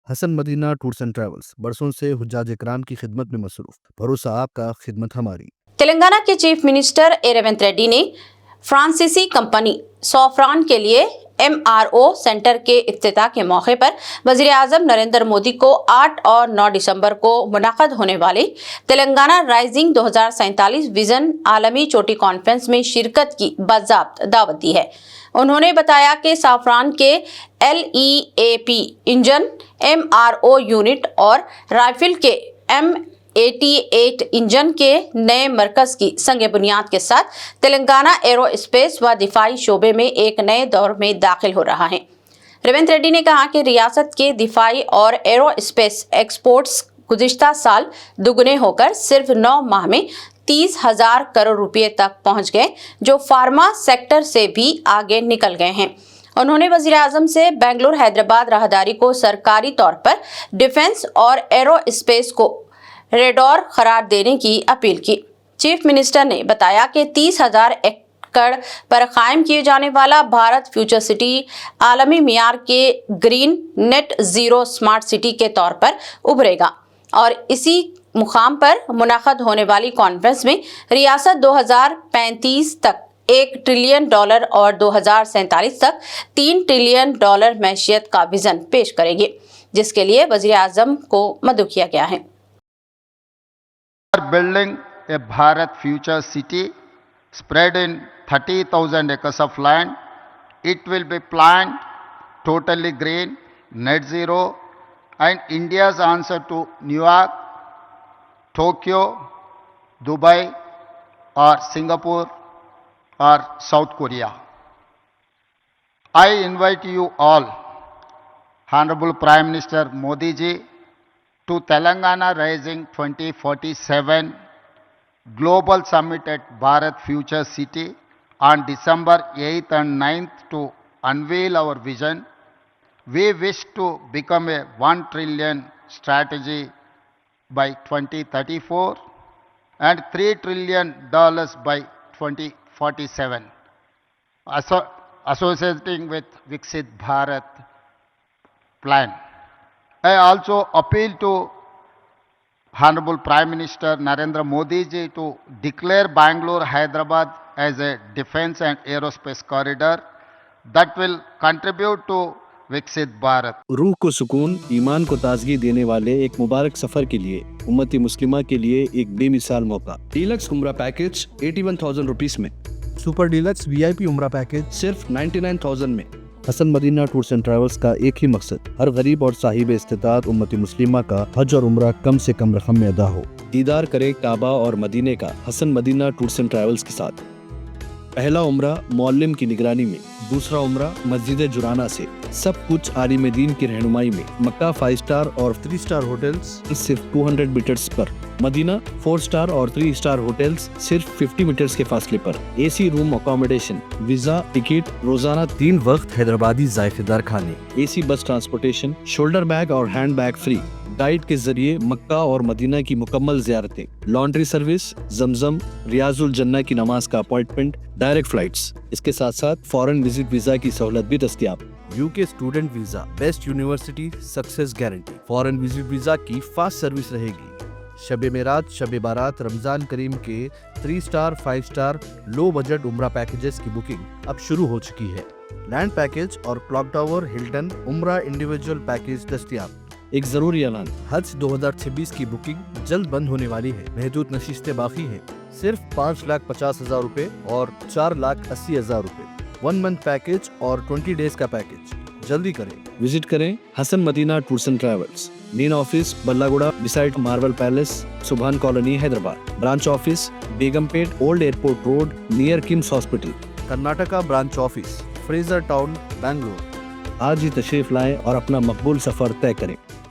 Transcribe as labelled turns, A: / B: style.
A: Hasan Madina tours and travels برسوں سے حجاج اکرام کی خدمت میں مصروف، بھروسہ آپ کا، خدمت ہماری۔
B: تلنگانہ کے چیف منسٹر ریونت ریڈی نے فرانسیسی کمپنی سافران کے لیے MRO سینٹر کے افتتاح کے موقع پر وزیر اعظم نریندر مودی کو 8 اور 9 دسمبر کو منعقد ہونے والے تلنگانہ رائزنگ 2047 ویژن عالمی چوٹی کانفرنس میں شرکت کی باضابطہ دعوت دی ہے۔ انہوں نے بتایا کہ سافران کے LEAP انجن، MRO یونٹ اور رائفل کے M88 انجن کے نئے مرکز کی سنگ بنیاد کے ساتھ تلنگانہ ایرو اسپیس و دفاعی شعبے میں ایک نئے دور میں داخل ہو رہا ہے۔ ریونت ریڈی نے کہا کہ ریاست کے دفاعی اور ایرو اسپیس ایکسپورٹس گزشتہ سال دگنے ہو کر صرف 9 ماہ میں 30,000 کروڑ روپے تک پہنچ گئے، جو فارما سیکٹر سے بھی آگے نکل گئے ہیں۔ انہوں نے وزیر اعظم سے بنگلور حیدرآباد راہداری کو سرکاری طور پر ڈیفنس اور ایرو اسپیس کو ریڈور قرار دینے کی اپیل کی۔ چیف منسٹر نے بتایا کہ 30,000 ایکڑ پر قائم کیے جانے والا بھارت فیوچر سٹی عالمی معیار کے green net zero smart city کے طور پر ابھرے گا، اور اسی مقام پر منعقد ہونے والی کانفرنس میں ریاست 2035 تک $1 ٹریلین اور 2047 تک $3 ٹریلین معیشت کا وژن پیش کرے گی، جس کے لیے وزیر اعظم کو مدعو کیا گیا ہے۔
C: Building a Bharat Future City spread in 30,000 acres of land. It will be planned totally green, net zero, and India's answer to New York, Tokyo, Dubai, or Singapore, or South Korea. I invite you all, Honorable Prime Minister Modi ji, to Telangana Rising 2047 Global Summit at Bharat Future City on December 8th and 9th to unveil our vision. We wish to become a $1 trillion strategy by 2034 and $3 trillion by 2047, associating with Viksit Bharat plan. I also appeal to Honorable Prime Minister Narendra Modi ji to declare Bangalore Hyderabad as a defense and aerospace corridor that will contribute to Viksit Bharat.
A: روح کو سکون، ایمان کو تازگی دینے والے ایک مبارک سفر کے لیے امت مسلمہ کے لیے ایک بے مثال موقع۔ ڈیلکس عمرہ پیکج 81,000 روپیس میں، سپر ڈیلکس VIP عمرہ پیکج صرف 99,000 میں۔ حسن مدینہ ٹورس اینڈ ٹریولز کا ایک ہی مقصد، ہر غریب اور صاحب استطاعت امت مسلمہ کا حج اور عمرہ کم سے کم رقم میں ادا ہو۔ دیدار کرے کعبہ اور مدینے کا حسن مدینہ ٹورس اینڈ ٹریولز کے ساتھ۔ پہلا عمرہ معلم کی نگرانی میں، دوسرا عمرہ مسجد جرانہ سے، سب کچھ عالم دین کی رہنمائی میں۔ مکہ 5 اسٹار اور 3 اسٹار ہوٹلز صرف 200 میٹرز پر، مدینہ 4 اسٹار اور 3 اسٹار ہوٹلز صرف 50 میٹرز کے فاصلے پر۔ AC روم اکاموڈیشن، ویزا، ٹکٹ، روزانہ 3 وقت حیدرآبادی ذائقے دار کھانے، AC بس ٹرانسپورٹیشن، شولڈر بیگ اور ہینڈ بیگ فری، گائیڈ کے ذریعے مکہ اور مدینہ کی مکمل زیارتیں، لانڈری سروس، زمزم، ریاض الجنہ کی نماز کا اپوائنٹمنٹ، ڈائریکٹ فلائٹس۔ اس کے ساتھ ساتھ فارن وزٹ ویزا کی سہولت بھی دستیاب۔ UK student visa, best university success guarantee, foreign visit visa کی فاسٹ سروس رہے گی۔ شب معراج، شب بارات، رمضان کریم کے 3 اسٹار 5 اسٹار لو بجٹ عمرہ پیکجز کی بکنگ اب شروع ہو چکی ہے۔ لینڈ پیکج اور کلاک ٹاور ہلٹن عمرہ انڈیویجول پیکج دستیاب۔ ایک ضروری اعلان، حج 2026 کی بکنگ جلد بند ہونے والی ہے، محدود نشستیں باقی ہیں، صرف 5,50,000 روپے اور 4,80,000 روپے، 1 منتھ پیکج اور 20 ڈیز کا پیکج۔ جلدی کریں، وزٹ کریں Hasan Madina tours and travels, main office بلاگوڑا beside Marvel Palace, Subhan colony Hyderabad, branch office Begumpet old airport road near KIMS hospital, Karnataka branch office Frazer Town Bangalore. آج ہی تشریف لائیں اور اپنا مقبول سفر طے کریں۔